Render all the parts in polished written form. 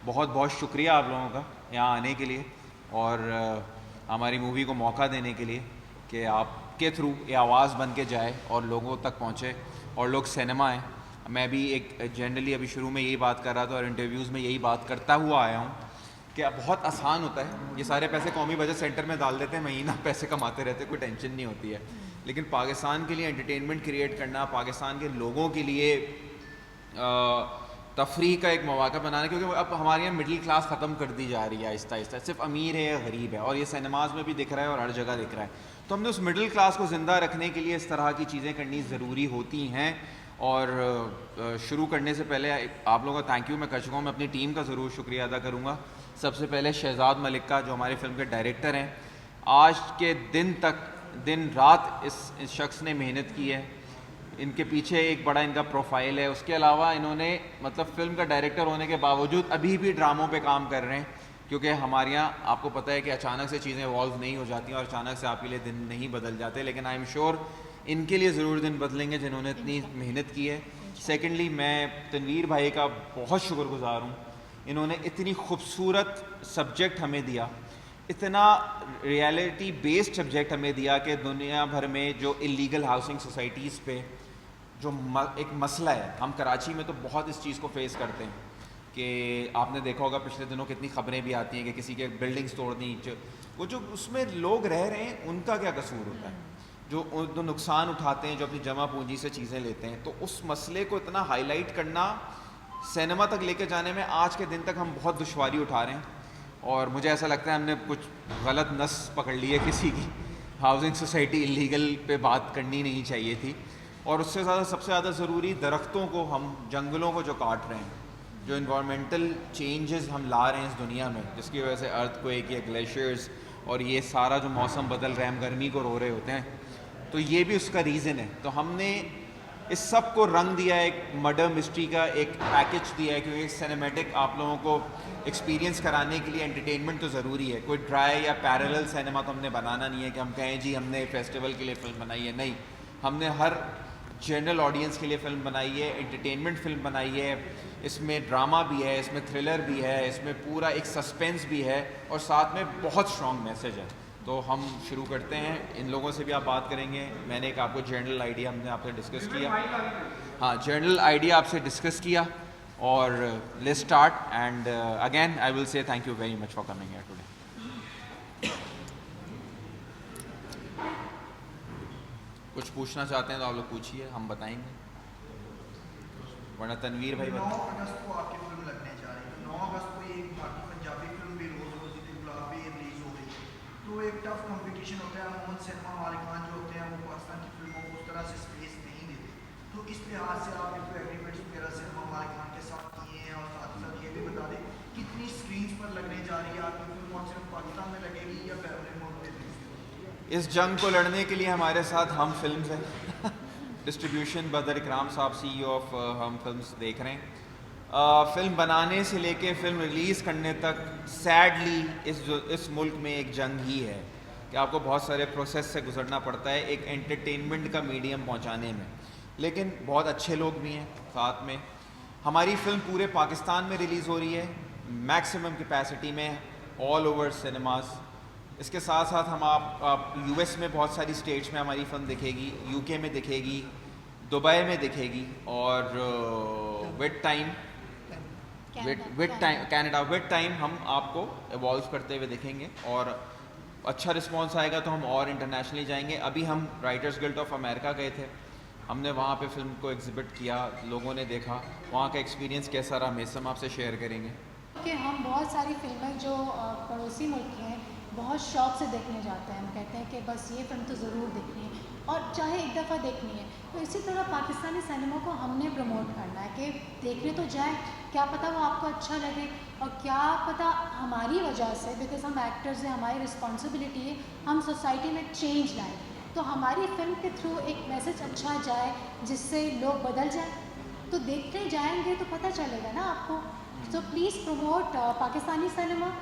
बहुत बहुत शुक्रिया आप लोगों का यहाँ आने के लिए और हमारी मूवी को मौका देने के लिए कि आपके थ्रू ये आवाज़ बन के जाए और लोगों तक पहुँचे और लोग सिनेमा आएँ। मैं भी एक जनरली अभी शुरू में यही बात कर रहा था और इंटरव्यूज़ में यही बात करता हुआ आया हूँ कि अब बहुत आसान होता है, ये सारे पैसे कौमी बजट सेंटर में डाल देते हैं, महीना पैसे कमाते रहते, कोई टेंशन नहीं होती है। लेकिन पाकिस्तान के लिए एंटरटेनमेंट क्रिएट करना, पाकिस्तान के लोगों के लिए तफरी का एक मौका बनाना, क्योंकि अब हमारे यहाँ मिडिल क्लास ख़त्म कर दी जा रही है आहिस्ता आहिस्ता, सिर्फ अमीर है या गरीब है, और ये सिनेमाज में भी दिख रहा है और हर जगह दिख रहा है। तो हमने उस मिडिल क्लास को ज़िंदा रखने के लिए इस तरह की चीज़ें करनी ज़रूरी होती हैं। और शुरू करने से पहले आप लोगों का थैंक यू मैं कर चुका हूँ, मैं अपनी टीम का ज़रूर शुक्रिया अदा करूँगा। सबसे पहले शहजाद मलिक का, जो हमारे फिल्म के डायरेक्टर हैं। आज के दिन तक दिन रात इस शख्स ने मेहनत की है, इनके पीछे एक बड़ा इनका प्रोफाइल है। उसके अलावा इन्होंने मतलब फ़िल्म का डायरेक्टर होने के बावजूद अभी भी ड्रामों पे काम कर रहे हैं, क्योंकि हमारे यहाँ आपको पता है कि अचानक से चीज़ें इवॉल्व नहीं हो जाती और अचानक से आपके लिए दिन नहीं बदल जाते, लेकिन आई एम श्योर इनके लिए ज़रूर दिन बदलेंगे जिन्होंने इतनी मेहनत की है। सेकेंडली मैं तनवीर भाई का बहुत शुक्रगुजार हूँ, इन्होंने इतनी खूबसूरत सब्जेक्ट हमें दिया, इतना रियलिटी बेस्ड सब्जेक्ट हमें दिया कि दुनिया भर में जो इलीगल हाउसिंग सोसाइटीज़ पे जो एक मसला है, हम कराची में तो बहुत इस चीज़ को फेस करते हैं कि आपने देखा होगा पिछले दिनों कितनी खबरें भी आती हैं कि किसी के बिल्डिंग्स तोड़ दी, वो जो उसमें लोग रह रहे हैं उनका क्या कसूर होता है, जो नुकसान उठाते हैं, जो अपनी जमा पूंजी से चीज़ें लेते हैं। तो उस मसले को इतना हाईलाइट करना, सिनेमा तक लेके जाने में आज के दिन तक हम बहुत दुश्वारी उठा रहे हैं। और मुझे ऐसा लगता है हमने कुछ गलत नस पकड़ ली है किसी की, हाउसिंग सोसाइटी इलीगल पे बात करनी नहीं चाहिए थी। और उससे ज़्यादा सबसे ज़्यादा ज़रूरी दरख्तों को, हम जंगलों को जो काट रहे हैं, जो इन्वायरमेंटल चेंजेस हम ला रहे हैं इस दुनिया में, जिसकी वजह से अर्थक्वेक या ग्लेशियर्स और ये सारा जो मौसम बदल रहे हैं, हम गर्मी को रो रहे होते हैं, तो ये भी उसका रीज़न है। तो हमने इस सब को रंग दिया, एक मर्डर मिस्ट्री का एक पैकेज दिया है, क्योंकि सिनेमैटिक आप लोगों को एक्सपीरियंस कराने के लिए एंटरटेनमेंट तो ज़रूरी है। कोई ड्राई या पैरेलल सिनेमा तो हमने बनाना नहीं है कि हम कहें जी हमने फेस्टिवल के लिए फ़िल्म बनाई है, नहीं, हमने हर जनरल ऑडियंस के लिए फ़िल्म बनाई है, एंटरटेनमेंट फ़िल्म बनाई है। इसमें ड्रामा भी है, इसमें थ्रिलर भी है, इसमें पूरा एक सस्पेंस भी है और साथ में बहुत स्ट्रॉन्ग मैसेज है। तो हम शुरू करते हैं, इन लोगों से भी आप बात करेंगे। मैंने एक आपको जनरल आइडिया हमने आपसे डिस्कस किया, हाँ जनरल आइडिया आपसे डिस्कस किया, और let's start. And again I will say thank you very much for coming here today. कुछ पूछना चाहते हैं तो आप लोग पूछिए, हम बताएंगे, वरना तनवीर भाई 9 अगस्त को आपकी फिल्म लगने जा रही है। 9 अगस्त को एक भारतीय पंजाबी फिल्म भी रोज़ रोज़ी के गुलाब भी रिलीज हो रही है, तो एक टफ कंपटीशन होता है। मोहम्मद सिनेमा मालिकान जो होते हैं वो पाकिस्तान की फिल्मों को उस तरह से स्पेस नहीं देते। तो इस लिहाज से आपने कोई एग्रीमेंट्स वगैरह सिनेमा मालिकान के साथ किए हैं, और साथ ही साथ ये भी बता दें कितनी स्क्रीन पर लगने जा रही है आपकी फिल्म, और सिर्फ पाकिस्तान में लगेगी या पैरेलल मोड में भी? इस जंग को लड़ने के लिए हमारे साथ हम फिल्म्स हैं डिस्ट्रीब्यूशन बदर इकराम साहब CEO ऑफ हम फिल्म्स देख रहे हैं। फ़िल्म बनाने से लेके फ़िल्म रिलीज़ करने तक सैडली इस मुल्क में एक जंग ही है कि आपको बहुत सारे प्रोसेस से गुजरना पड़ता है एक एंटरटेनमेंट का मीडियम पहुंचाने में। लेकिन बहुत अच्छे लोग भी हैं साथ में। हमारी फ़िल्म पूरे पाकिस्तान में रिलीज़ हो रही है, मैक्सिमम कैपेसिटी में, ऑल ओवर सिनेमास। इसके साथ साथ हम आप US में बहुत सारी स्टेट्स में हमारी फ़िल्म दिखेगी, UK में दिखेगी, दुबई में दिखेगी, और with time Canada with time हम आपको इवॉल्व करते हुए दिखेंगे। और अच्छा रिस्पांस आएगा तो हम और इंटरनेशनली जाएंगे। अभी हम राइटर्स गिल्ड ऑफ अमेरिका गए थे, हमने वहाँ पे फ़िल्म को एग्जिबिट किया, लोगों ने देखा, वहाँ का एक्सपीरियंस कैसा रहा मेसम आपसे शेयर करेंगे। कि हम बहुत सारी फिल्में जो पड़ोसी मुल्क के हैं बहुत शौक से देखने जाते हैं, हम कहते हैं कि बस ये फिल्म तो ज़रूर देखनी है और चाहे एक दफ़ा देखनी है। तो इसी तरह पाकिस्तानी सिनेमा को हमने प्रमोट करना है कि देखने तो जाए, क्या पता वो आपको अच्छा लगे, और क्या पता हमारी वजह से, बिकॉज हम एक्टर्स हैं, हमारी रिस्पॉन्सिबिलिटी है हम सोसाइटी में चेंज लाएँ, तो हमारी फिल्म के थ्रू एक मैसेज अच्छा जाए जिससे लोग बदल जाएँ। तो देखते जाएंगे तो पता चलेगा ना आपको। So please promote Pakistani cinema,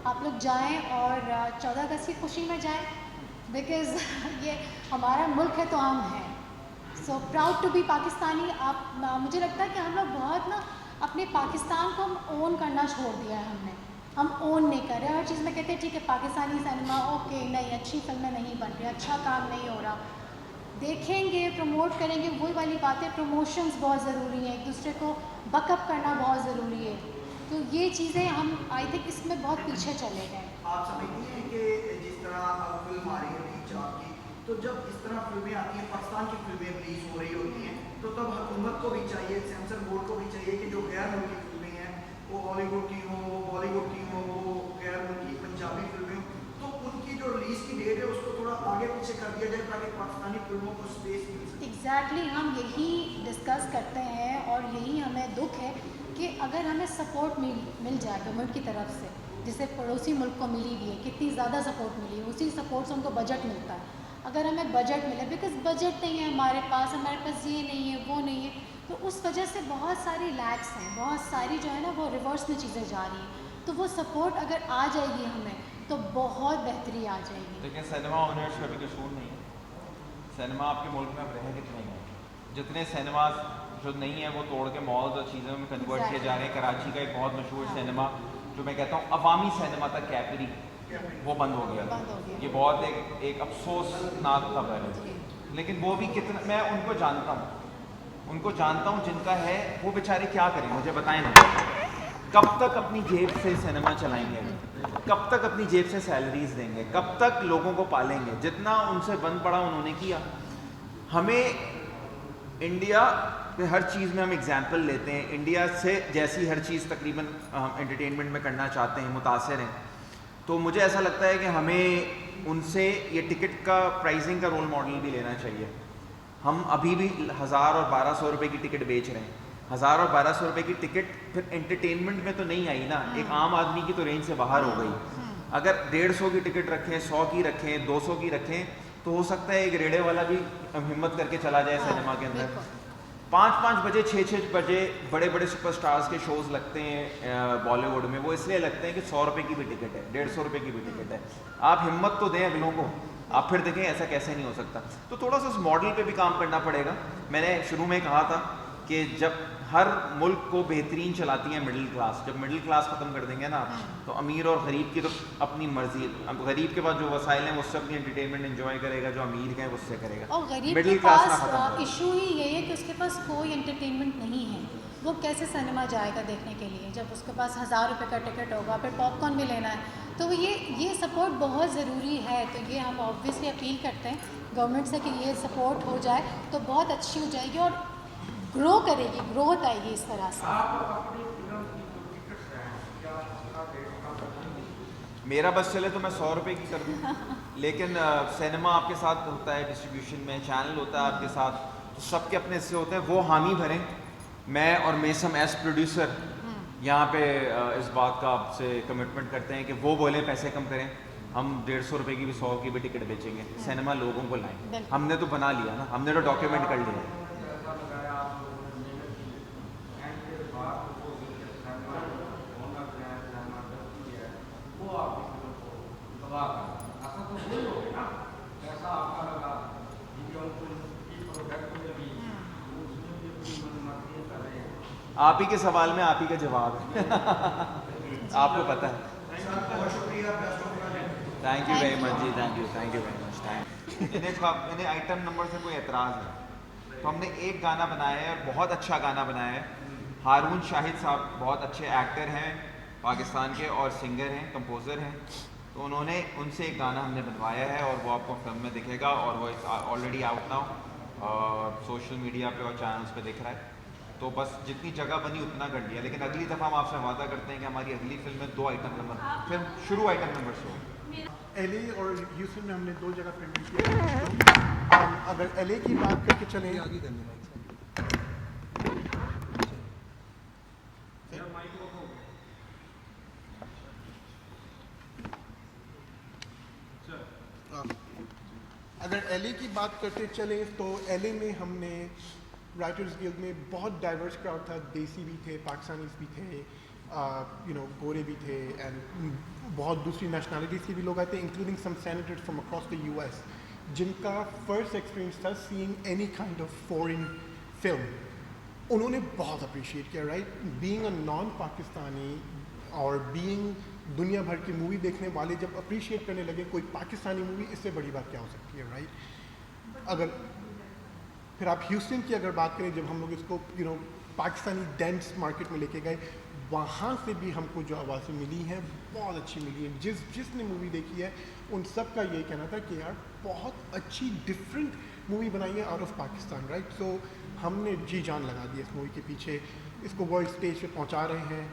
आप लोग जाएं और 14 अगस्त की खुशी में जाएं, बिकॉज़ ये हमारा मुल्क है तो हम हैं। So proud to be Pakistani. आप मुझे लगता है कि हम लोग बहुत ना अपने पाकिस्तान को हम ओन करना छोड़ दिया है हमने, हम ओन नहीं कर रहे। हर चीज़ में कहते हैं ठीक है पाकिस्तानी सिनेमा ओके, नहीं अच्छी फिल्में नहीं बन रही, अच्छा काम नहीं हो रहा, देखेंगे प्रमोट करेंगे, वही वाली बातें, प्रमोशंस बहुत ज़रूरी है, एक दूसरे को बकअप करना बहुत ज़रूरी है। तो ये चीज़ें हम आई थिंक इसमें बहुत पीछे चले गए। आप समझती हैं कि जिस तरह फिल्म आ रही है बीच आपकी, तो जब इस तरह फिल्में आती हैं, पाकिस्तान की फिल्में रिलीज हो रही होती हैं, तो तब हुकूमत को भी चाहिए, सेंसर बोर्ड को भी चाहिए कि जो गैर मुल्की फिल्में हैं, वो हॉलीवुड की हो, वो बॉलीवुड की हो, वो गैर मुल्की पंजाबी फिल्में हो, तो उनकी जो रिलीज की डेट है उसको थोड़ा आगे पीछे कर दिया जाए ताकि पाकिस्तानी फिल्मों को स्पेस मिल सके। एग्जैक्टली हम यही डिस्कस करते हैं और यही हमें दुख है कि अगर हमें सपोर्ट मिल जाए गवर्नमेंट की तरफ से, जिसे पड़ोसी मुल्क को मिली भी है, कितनी ज़्यादा सपोर्ट मिली है, उसी सपोर्ट से उनको बजट मिलता है। अगर हमें बजट मिले, बिकॉज बजट नहीं है हमारे पास ये नहीं है वो नहीं है, तो उस वजह से बहुत सारी लैग्स हैं, बहुत सारी जो है ना वो रिवर्स में चीज़ें जा रही हैं। तो वो सपोर्ट अगर आ जाएगी हमें तो बहुत बेहतरी आ जाएगी। लेकिन सिनेमा ओनर्स का भी कसूर नहीं है। सिनेमा आपके मुल्क में अब रह कितने हैं? जितने सिनेमाज जो नहीं है वो तोड़ के मॉल्स और चीज़ों में कन्वर्ट किए जा रहे हैं। कराची का एक बहुत मशहूर सिनेमा जो मैं कहता हूँ अवामी सिनेमा था, कैपरी, वो बंद हो गया। ये बहुत एक अफसोसनाक खबर है। लेकिन वो भी कितना, मैं उनको जानता हूँ जिनका है, वो बेचारे क्या करें मुझे बताएं ना। कब तक अपनी जेब से सिनेमा चलाएंगे? कब तक अपनी जेब से सैलरीज देंगे? कब तक लोगों को पालेंगे? जितना उनसे बंद पड़ा उन्होंने किया। हमें इंडिया में हर चीज़ में हम एग्जाम्पल लेते हैं, इंडिया से जैसी हर चीज़ तकरीबन हम एंटरटेनमेंट में करना चाहते हैं, मुतासिर हैं। तो मुझे ऐसा लगता है कि हमें उनसे ये टिकट का प्राइसिंग का रोल मॉडल भी लेना चाहिए। हम अभी भी 1000 और 1200 रुपये की टिकट बेच रहे हैं। 1000 और 1200 रुपये की टिकट फिर एंटरटेनमेंट में तो नहीं आई ना, एक आम आदमी की तो रेंज से बाहर हो गई। अगर 150 की टिकट रखें, 100 की रखें, 200 की रखें, तो हो सकता है एक रेड़े वाला भी हिम्मत करके चला जाए सिनेमा के अंदर। 5-5 बजे 6-6 बजे बड़े बड़े सुपरस्टार्स के शोज़ लगते हैं बॉलीवुड में। वो इसलिए लगते हैं कि 100 रुपये की भी टिकट है, 150 रुपये की भी टिकट है। आप हिम्मत तो दें अगलों को, आप फिर देखें ऐसा कैसे नहीं हो सकता। तो थोड़ा सा उस मॉडल पे भी काम करना पड़ेगा। मैंने शुरू में कहा था कि जब हर मुल्क को बेहतरीन चलाती है मिडिल क्लास, जब मिडिल क्लास ख़त्म कर देंगे ना तो अमीर और गरीब की तो अपनी मर्जी। अब गरीब के पास जो वसाइल हैं उससे अपनी एंटरटेनमेंट एंजॉय करेगा, जो अमीर है उससे करेगा। और गरीब के मिडिल क्लास ना पास खत्म इशू ही ये है कि उसके पास कोई एंटरटेनमेंट नहीं है। वो कैसे सिनेमा जाएगा देखने के लिए जब उसके पास 1000 रुपये का टिकट होगा, फिर पॉपकॉर्न भी लेना है। तो ये सपोर्ट बहुत ज़रूरी है। तो ये हम ऑब्वियसली अपील करते हैं गवर्नमेंट से कि ये सपोर्ट हो जाए तो बहुत अच्छी हो जाएगी और ग्रो करेगी, ग्रोथ आएगी इस तरह से। मेरा बस चले तो मैं 100 रुपये की कर दूँ, लेकिन सिनेमा आपके साथ होता है, डिस्ट्रीब्यूशन में चैनल होता है आपके साथ, तो सबके अपने हिस्से होते हैं, वो हामी भरें। मैं और मेसम एज प्रोड्यूसर यहाँ पे इस बात का आपसे कमिटमेंट करते हैं कि वो बोले पैसे कम करें, हम 150 रुपये की भी 100 की भी टिकट बेचेंगे, सिनेमा लोगों को लाएं। हमने तो बना लिया ना, हमने तो डॉक्यूमेंट कर लिया। आप ही के सवाल में आप ही का जवाब है। आपको पता है। बहुत शुक्रिया, thank you very much ji, thank you very much. इन्हें आइटम नंबर से कोई एतराज़ है तो हमने एक गाना बनाया है और बहुत अच्छा गाना बनाया है। हारून शाहिद साहब बहुत अच्छे एक्टर हैं पाकिस्तान के और सिंगर हैं, कंपोज़र हैं। तो उन्होंने उनसे एक गाना हमने बनवाया है और वो आपको फिल्म में दिखेगा और वो ऑलरेडी आउट नाउ और सोशल मीडिया पे और चैनल्स पे दिख रहा है। तो बस जितनी जगह बनी उतना कर लिया, लेकिन अगली दफ़ा हम आपसे वादा करते हैं कि हमारी अगली फिल्म में 2 आइटम नंबर, फिल्म शुरू आइटम नंबर से हो। एलए और ह्यूस्टन में हमने 2 जगह पेमेंट किया। अगर एलए की बात करके चले, आगे अगर एलए की बात करते चले तो एलए में हमने राइटर्स गिल्ड में बहुत डाइवर्स क्राउड था। देसी भी थे, पाकिस्तानीज भी थे, गोरे भी थे एंड बहुत दूसरी नेशनलिटीज़ के भी लोग आए थे, including some senators from across the US, जिनका फर्स्ट एक्सपीरियंस था seeing any kind of foreign film. उन्होंने बहुत अप्रिशिएट किया, right? Being a non Pakistani और बीइंग दुनिया भर की मूवी देखने वाले जब अप्रिशिएट करने लगे कोई पाकिस्तानी मूवी, इससे बड़ी बात क्या हो सकती है, राइट? अगर फिर आप ह्यूस्टन की अगर बात करें, जब हम लोग इसको पाकिस्तानी डेंस मार्केट में लेके गए, वहाँ से भी हमको जो आवाज़ें मिली हैं बहुत अच्छी मिली है। जिसने मूवी देखी है उन सब का यही कहना था कि यार बहुत अच्छी डिफरेंट मूवी बनाई है आउट ऑफ पाकिस्तान, राइट? सो हमने जी जान लगा दी इस मूवी के पीछे, इसको वर्ल्ड स्टेज पे पहुँचा रहे हैं।